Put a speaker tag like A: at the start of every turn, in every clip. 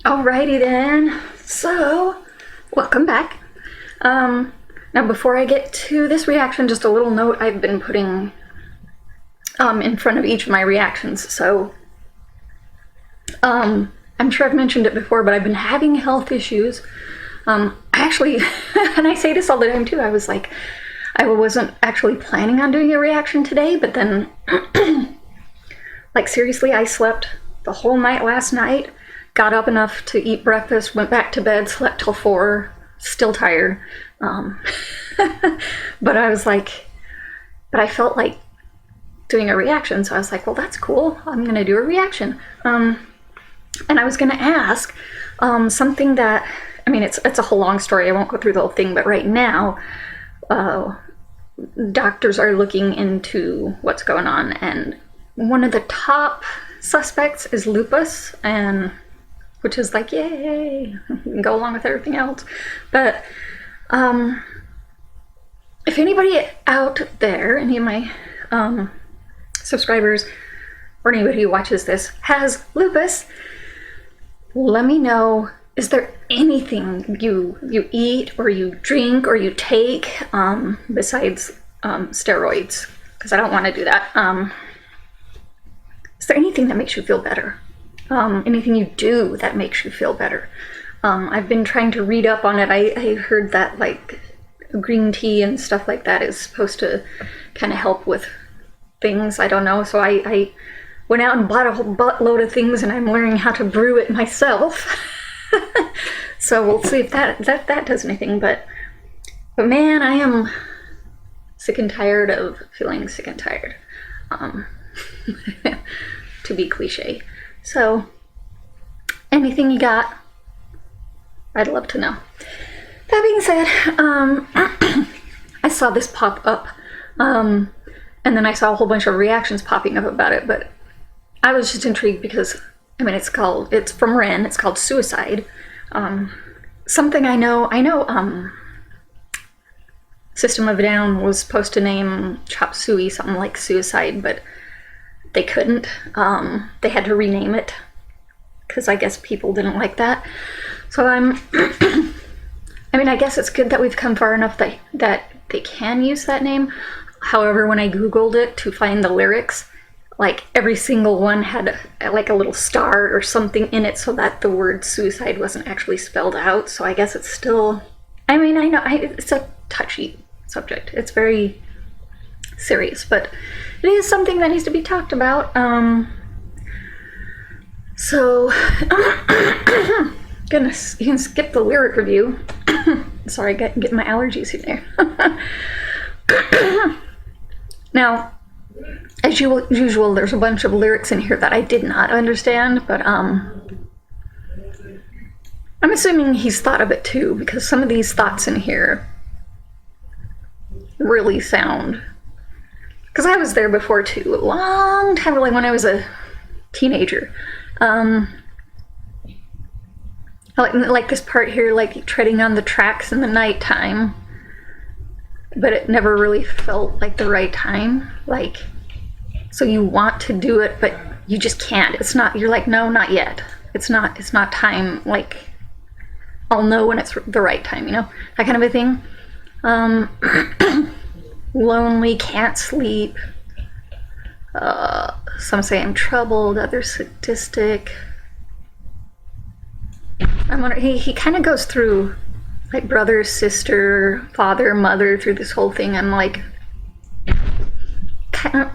A: Alrighty then, so welcome back. Now before I get to this reaction, just a little note I've been putting in front of each of my reactions. So I'm sure I've mentioned it before, but I've been having health issues. I actually, and I say this all the time too, I was like, I wasn't actually planning on doing a reaction today, but then like seriously, I slept the whole night last night. Got up enough to eat breakfast, went back to bed, slept till 4, still tired. But I was like, but I felt like doing a reaction, so I was like, well, that's cool. I'm gonna do a reaction. And I was gonna ask something that, I mean, it's a whole long story. I won't go through the whole thing, but right now, doctors are looking into what's going on, and one of the top suspects is lupus, and which is like, yay, go along with everything else. But if anybody out there, any of my subscribers or anybody who watches this has lupus, let me know, is there anything you eat or you drink or you take besides steroids? Because I don't want to do that. Is there anything that makes you feel better? Anything you do that makes you feel better? I've been trying to read up on it. I heard that like green tea and stuff like that is supposed to kind of help with things. I don't know. So I went out and bought a whole buttload of things, and I'm learning how to brew it myself. So we'll see if that does anything. But man, I am sick and tired of feeling sick and tired. To be cliche. So, anything you got, I'd love to know. That being said, I saw this pop up, and then I saw a whole bunch of reactions popping up about it, but I was just intrigued because, I mean, it's from Ren, it's called Suicide. Something I know, System of a Down was supposed to name Chop Suey something like Suicide, but they couldn't. They had to rename it because I guess people didn't like that. So I mean, I guess it's good that we've come far enough that they can use that name. However, when I Googled it to find the lyrics, like every single one had like a little star or something in it so that the word suicide wasn't actually spelled out. So I guess it's still, I mean, I know it's a touchy subject. It's very serious, but it is something that needs to be talked about. So you can skip the lyric review. Sorry, get my allergies in there. Now, as usual, there's a bunch of lyrics in here that I did not understand, but I'm assuming he's thought of it too, because some of these thoughts in here really sound, because I was there before too, a long time, like when I was a teenager. Like this part here, like treading on the tracks in the nighttime, but it never really felt like the right time. Like, so you want to do it, but you just can't. It's not, you're like, no, not yet. It's not time. Like, I'll know when it's the right time, you know, that kind of a thing. Lonely, can't sleep. Some say I'm troubled, others sadistic. I'm wondering, he kind of goes through like brother, sister, father, mother through this whole thing. I'm like, kind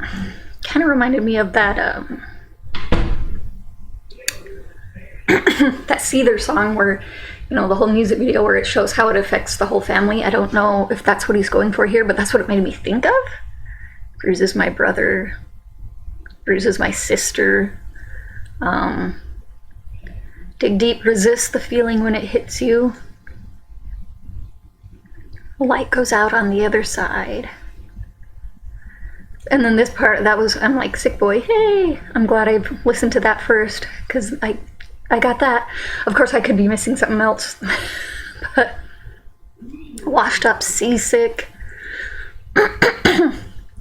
A: of reminded me of that that Seether song where, you know, the whole music video where it shows how it affects the whole family. I don't know if that's what he's going for here, but that's what it made me think of. Bruises my brother, bruises my sister. Dig deep, resist the feeling when it hits you. Light goes out on the other side. And then this part, that was, I'm like, sick boy, hey! I'm glad I listened to that first, because I got that. Of course, I could be missing something else. But washed up, seasick.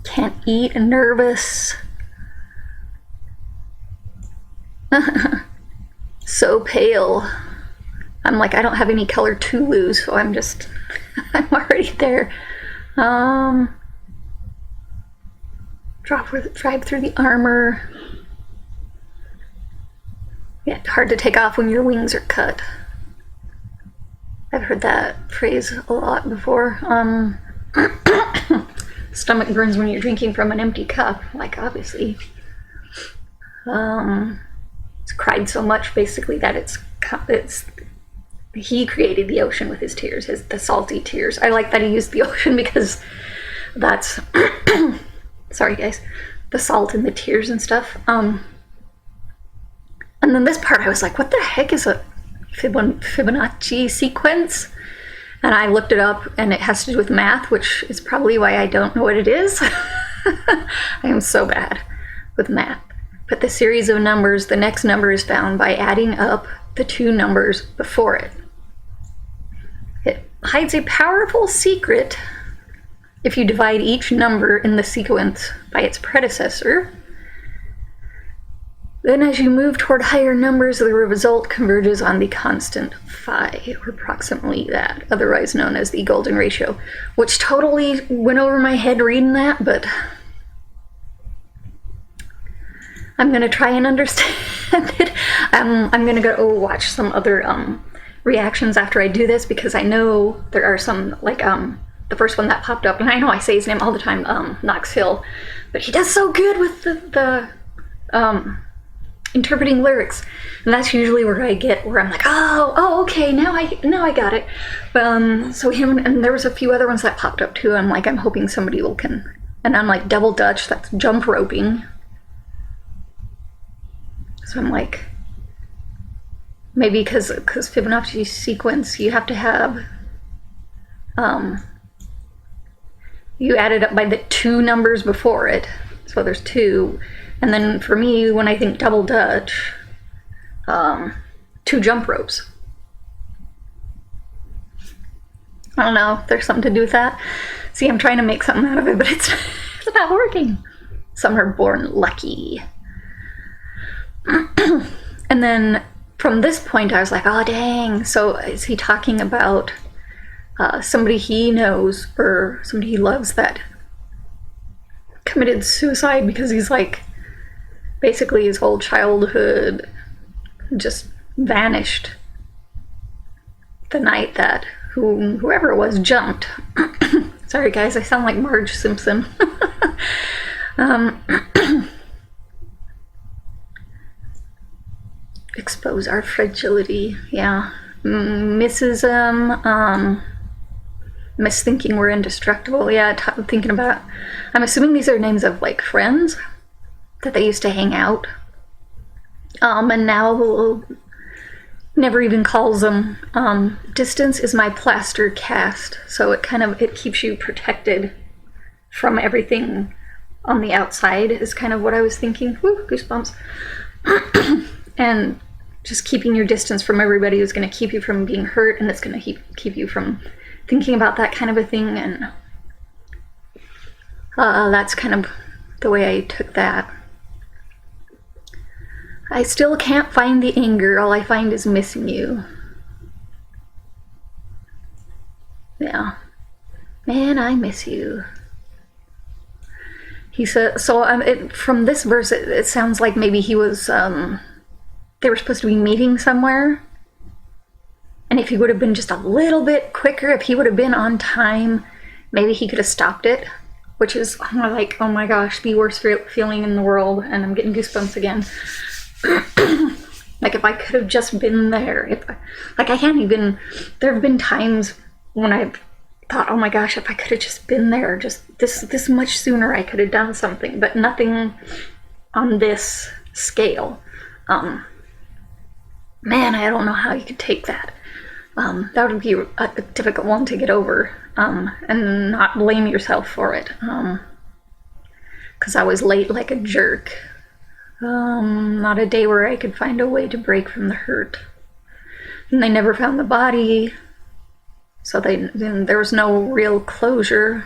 A: Can't eat, nervous. so pale. I'm like, I don't have any color to lose, so I'm just, I'm already there. Drive through the armor. Yeah, hard to take off when your wings are cut. I've heard that phrase a lot before. Stomach burns when you're drinking from an empty cup. Like, obviously. It's cried so much, basically, that it's he created the ocean with his tears, the salty tears. I like that he used the ocean because that's sorry guys, the salt and the tears and stuff. And then this part I was like, what the heck is a Fibonacci sequence? And I looked it up, and it has to do with math, which is probably why I don't know what it is. I am so bad with math. But the series of numbers, the next number is found by adding up the two numbers before it. It hides a powerful secret. If you divide each number in the sequence by its predecessor, then as you move toward higher numbers, the result converges on the constant phi, or approximately that, otherwise known as the golden ratio, which totally went over my head reading that, but I'm going to try and understand it. I'm going to go watch some other reactions after I do this, because I know there are some, like the first one that popped up, and I know I say his name all the time, Knox Hill, but he does so good with the interpreting lyrics, and that's usually where I'm like, oh, okay, now I got it. So him, and there was a few other ones that popped up too. I'm like, I'm hoping somebody can, and I'm like, double Dutch, that's jump roping. So I'm like, maybe because Fibonacci sequence, you have to have, you add it up by the two numbers before it. So there's two. And then for me, when I think double Dutch, two jump ropes. I don't know if there's something to do with that. See, I'm trying to make something out of it, but it's not working. Some are born lucky. And then from this point, I was like, oh, dang. So is he talking about somebody he knows or somebody he loves that committed suicide because he's like, basically his whole childhood just vanished the night that whoever it was jumped. Sorry guys, I sound like Marge Simpson. Expose our fragility. Yeah. Missthinking we're indestructible. Yeah, thinking about, I'm assuming these are names of like friends that they used to hang out. And now never even calls them. Distance is my plaster cast. So it keeps you protected from everything on the outside is kind of what I was thinking. Woo, goosebumps. And just keeping your distance from everybody is going to keep you from being hurt, and it's going to keep you from thinking about that kind of a thing. And that's kind of the way I took that. I still can't find the anger. All I find is missing you. Yeah. Man, I miss you. He said, so from this verse, it sounds like maybe he was, they were supposed to be meeting somewhere. And if he would have been just a little bit quicker, if he would have been on time, maybe he could have stopped it, which is like, oh my gosh, the worst feeling in the world. And I'm getting goosebumps again. Like if I could have just been there, I can't even, there have been times when I've thought, oh my gosh, if I could have just been there, just this much sooner, I could have done something, but nothing on this scale. Man, I don't know how you could take that. That would be a difficult one to get over, and not blame yourself for it. Because I was late like a jerk. Not a day where I could find a way to break from the hurt. And they never found the body, so there was no real closure.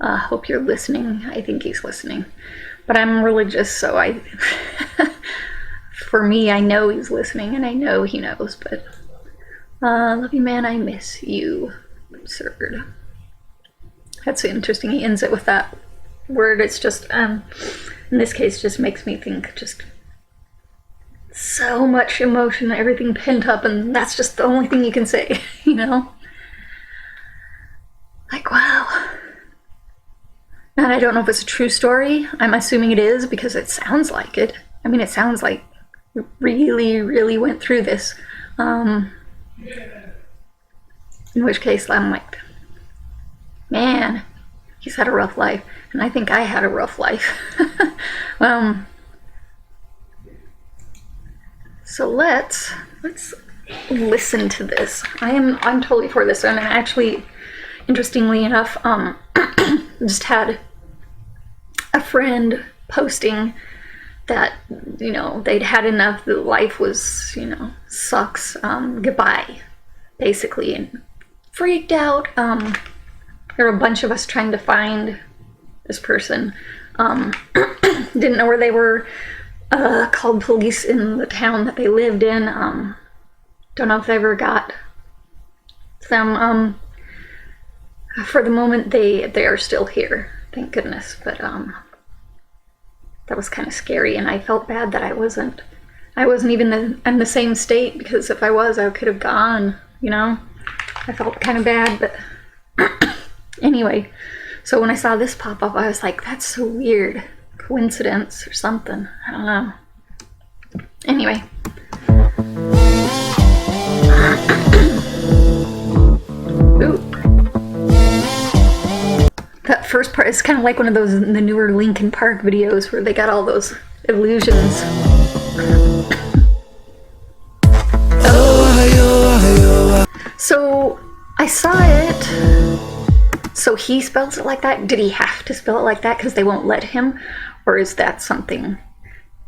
A: Hope you're listening. I think he's listening. But I'm religious, so I for me, I know he's listening and I know he knows, but love you, man, I miss you. Absurd. That's interesting. He ends it with that word. It's just, in this case, just makes me think just so much emotion, everything pent up, and that's just the only thing you can say, you know? Like, wow. And I don't know if it's a true story. I'm assuming it is because it sounds like it. I mean, it sounds like really, really went through this. In which case, I'm like, man, he's had a rough life. And I think I had a rough life. So let's listen to this. I'm totally for this. And actually, interestingly enough, just had a friend posting that, you know, they'd had enough, that life was, you know, sucks, goodbye, basically, and freaked out. There were a bunch of us trying to find this person. Didn't know where they were, called police in the town that they lived in. Don't know if they ever got them. For the moment, they are still here, thank goodness, but that was kind of scary, and I felt bad that I wasn't even in the same state, because if I was, I could have gone, you know? I felt kind of bad, but anyway, so when I saw this pop up, I was like, that's so weird. Coincidence or something. I don't know. Anyway. Ooh. That first part is kind of like one of those in the newer Linkin Park videos where they got all those illusions. So I saw it. So he spells it like that? Did he have to spell it like that because they won't let him? Or is that something?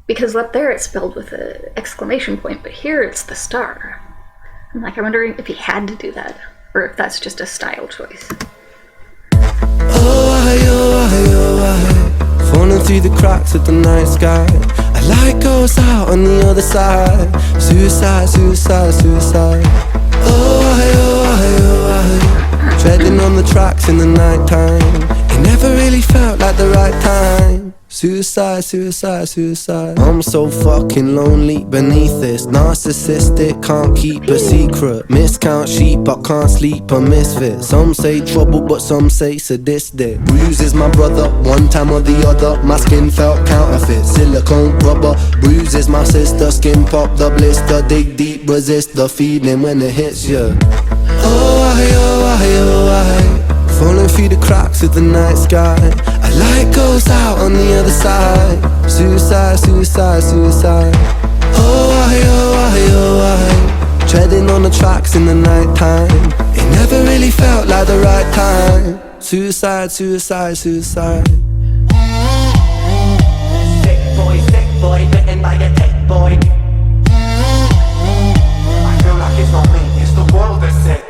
A: Because up there it's spelled with an exclamation point, but here it's the star. I'm like, I'm wondering if he had to do that, or if that's just a style choice.
B: Falling through the cracks of the night sky, a light goes out on the other side. Suicide, suicide, suicide. Treading on the tracks in the night time. It never really felt like the right time. Suicide, suicide, suicide. I'm so fucking lonely beneath this. Narcissistic, can't keep a secret. Miscount sheep, I can't sleep, a misfit. Some say trouble, but some say sadistic. Bruises my brother, one time or the other. My skin felt counterfeit, silicone rubber. Bruises my sister, skin pop the blister. Dig deep, resist the feeling when it hits you. Falling through the cracks of the night sky, a light goes out on the other side. Suicide, suicide, suicide. Treading on the tracks in the night time. It never really felt like the right time. Suicide, suicide, suicide. Sick boy, bitten by a tech boy. I feel like it's not me, it's the world that's sick.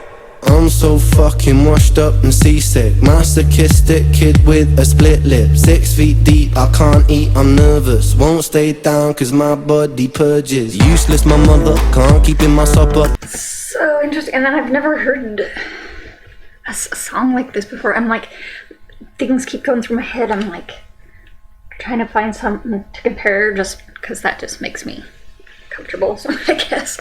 B: I'm so fucking washed up and seasick. Masochistic kid with a split lip. 6 feet deep, I can't eat, I'm nervous. Won't stay down cause my body purges. Useless my mother, can't keep in my supper.
A: So interesting. And then I've never heard a song like this before. I'm like, things keep going through my head. I'm like trying to find something to compare, just because that just makes me comfortable, so I guess.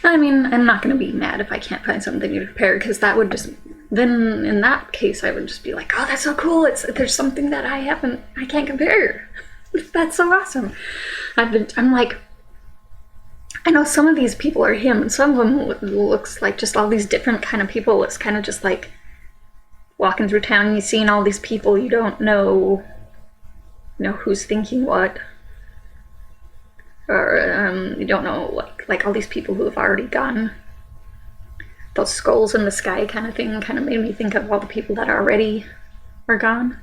A: I mean, I'm not going to be mad if I can't find something to compare, because that would just, then in that case I would just be like, oh, that's so cool, there's something that I can't compare. That's so awesome. I'm like, I know some of these people are him, and some of them looks like just all these different kind of people. It's kind of just like walking through town and you're seeing all these people, you don't know who's thinking what. Or you don't know, like all these people who have already gone. Those skulls in the sky kind of thing kind of made me think of all the people that already are gone.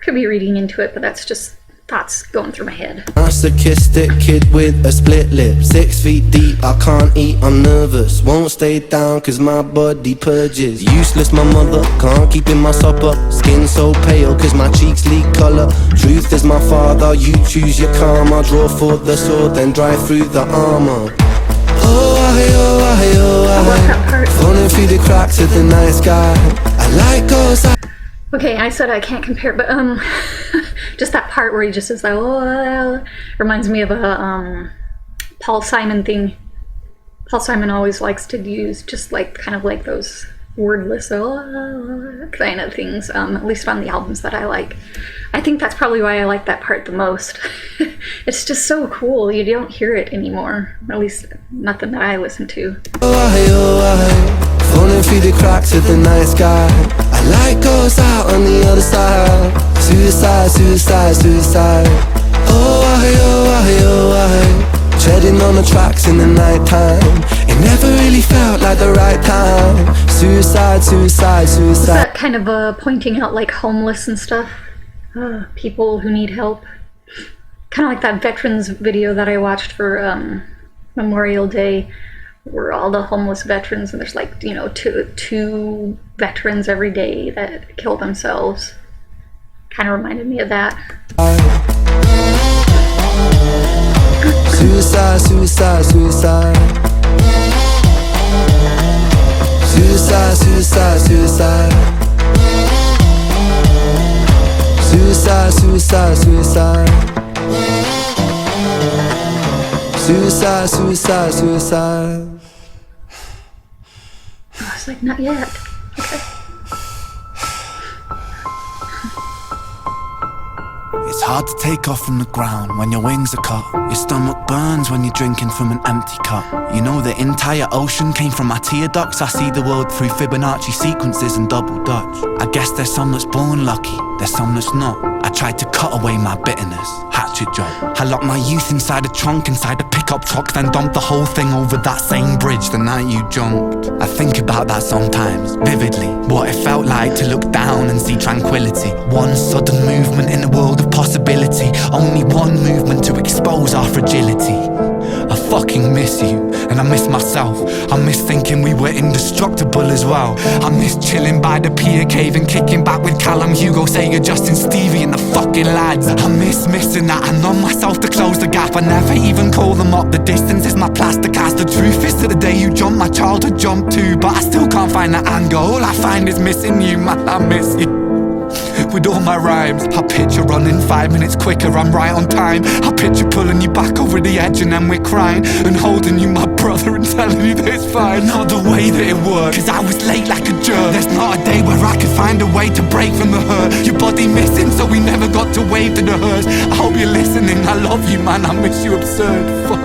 A: Could be reading into it, but that's just thoughts going through my head.
B: Masochistic kid with a split lip. 6 feet deep, I can't eat, I'm nervous. Won't stay down cause my body purges. Useless my mother, can't keep in my supper. Skin so pale cause my cheeks leak colour. Truth truth is my father. You choose your karma, draw for the sword, then drive through the armor. Oh, I, falling through the cracks of the night sky. I like ghosts.
A: Okay, I said I can't compare, but just that part where he just says, oh, reminds me of a Paul Simon thing. Paul Simon always likes to use just like kind of like those wordless kind of things, at least on the albums that I like. I think that's probably why I like that part the most. It's just so cool. You don't hear it anymore, at least nothing that I listen to.
B: Falling through the cracks of the night sky. I like ghosts out on the other side. Suicide, suicide, suicide. Oh, I, treading on the tracks in the night time. It never really felt like the right time. Suicide, suicide, suicide.
A: That kind of pointing out like homeless and stuff, people who need help. Kind of like that veterans video that I watched for Memorial Day, where all the homeless veterans, and there's like, you know, two veterans every day that kill themselves. Kind of reminded me of that.
B: Suicide, suicide, suicide. Suicide, suicide, suicide. Suicide, suicide, suicide. Suicide, suicide, suicide.
A: I was like, not yet. Okay.
C: It's hard to take off from the ground when your wings are cut. Your stomach burns when you're drinking from an empty cup. You know the entire ocean came from my tear ducts. I see the world through Fibonacci sequences and double Dutch. I guess there's some that's born lucky, there's some that's not. I tried to cut away my bitterness, hatchet job. I locked my youth inside a trunk, inside a pickup truck, then dumped the whole thing over that same bridge the night you jumped. I think about that sometimes, vividly, what it felt like to look down and see tranquility. One sudden movement in a world of possibility, only one movement to expose our fragility. I fucking miss you, and I miss myself. I miss thinking we were indestructible as well. I miss chilling by the pier cave and kicking back with Callum, Hugo, Sega, Justin, Stevie and the fucking lads. I miss missing that. I numb myself to close the gap. I never even call them up. The distance is my plaster cast. The truth is that the day you jumped, my childhood jumped too. But I still can't find that anger. All I find is missing you, man, I miss you. With all my rhymes, I picture running 5 minutes quicker, I'm right on time. I picture pulling you back over the edge and then we're crying, and holding you, my brother, and telling you that it's fine. Not the way that it worked, cause I was late like a jerk. There's not a day where I could find a way to break from the hurt. Your body missing, so we never got to wave to the hearse. I hope you're listening, I love you, man, I miss you absurd. Fuck.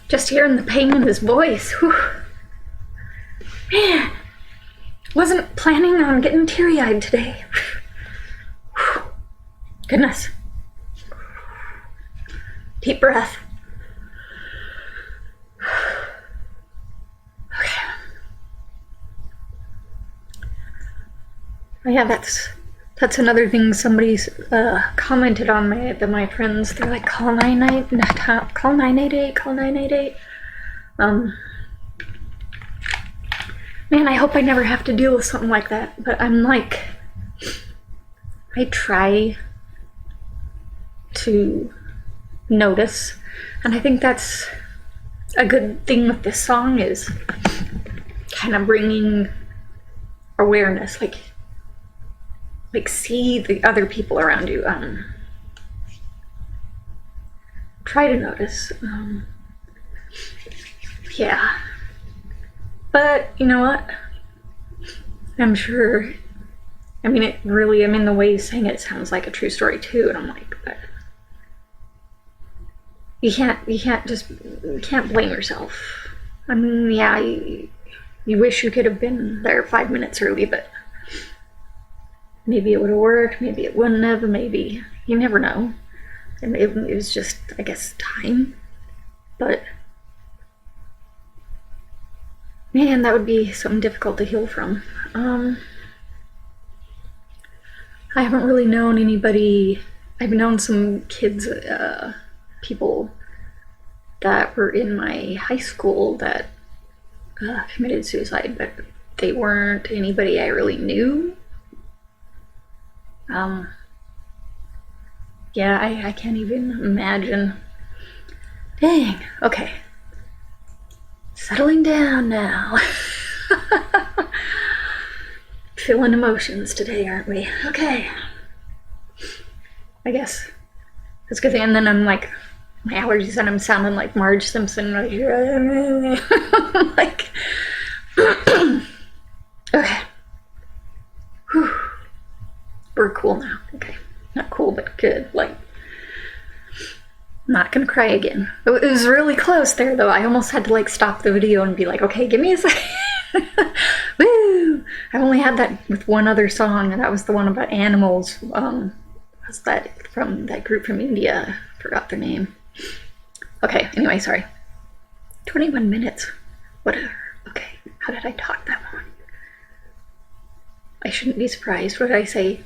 A: Just hearing the pain in his voice. Whew. Man, wasn't planning on getting teary-eyed today. Whew. Goodness. Deep breath. Okay. Oh yeah, that's another thing somebody's commented on my friends. They're like, call 988, call 988, call 988. Man, I hope I never have to deal with something like that. But I'm like, I try to notice, and I think that's a good thing with this song, is kind of bringing awareness, like see the other people around you. Try to notice. Yeah. But you know what? I'm sure. I mean, it really. I mean, the way he's saying it sounds like a true story too, and I'm like, but you can't blame yourself. I mean, yeah, you wish you could have been there 5 minutes early, but maybe it would have worked, maybe it wouldn't have, maybe, you never know. And it was just, I guess, time. But man, that would be something difficult to heal from. I haven't really known anybody. I've known some kids, people that were in my high school that committed suicide, but they weren't anybody I really knew. Yeah, I can't even imagine. Dang, okay. Settling down now. Feeling emotions today, aren't we? Okay. I guess that's a good thing. And then I'm like, my allergies, and I'm sounding like Marge Simpson. Like, like okay. Whew. We're cool now. Okay. Not cool, but good. Like, not gonna cry again. It was really close there, though. I almost had to like stop the video and be like, okay, give me a second. Woo! I've only had that with one other song, and that was the one about animals. Was that from that group from India? I forgot their name. Okay, anyway, sorry. 21 minutes. Whatever. Okay, how did I talk that long? I shouldn't be surprised. What did I say?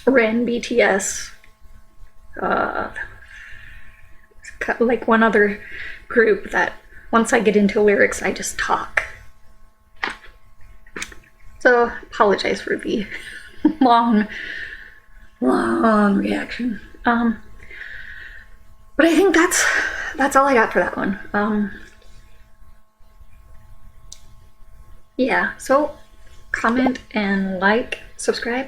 A: Ren, BTS, like one other group that once I get into lyrics, I just talk. So, apologize for the long reaction. But I think that's all I got for that one. Yeah, so comment and like, subscribe.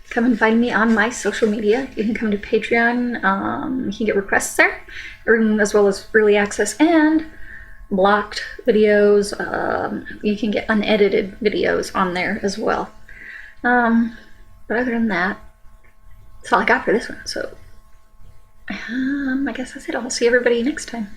A: Come and find me on my social media. You can come to Patreon. You can get requests there, as well as early access and blocked videos. You can get unedited videos on there as well. But other than that, that's all I got for this one. So I guess that's it. I'll see everybody next time.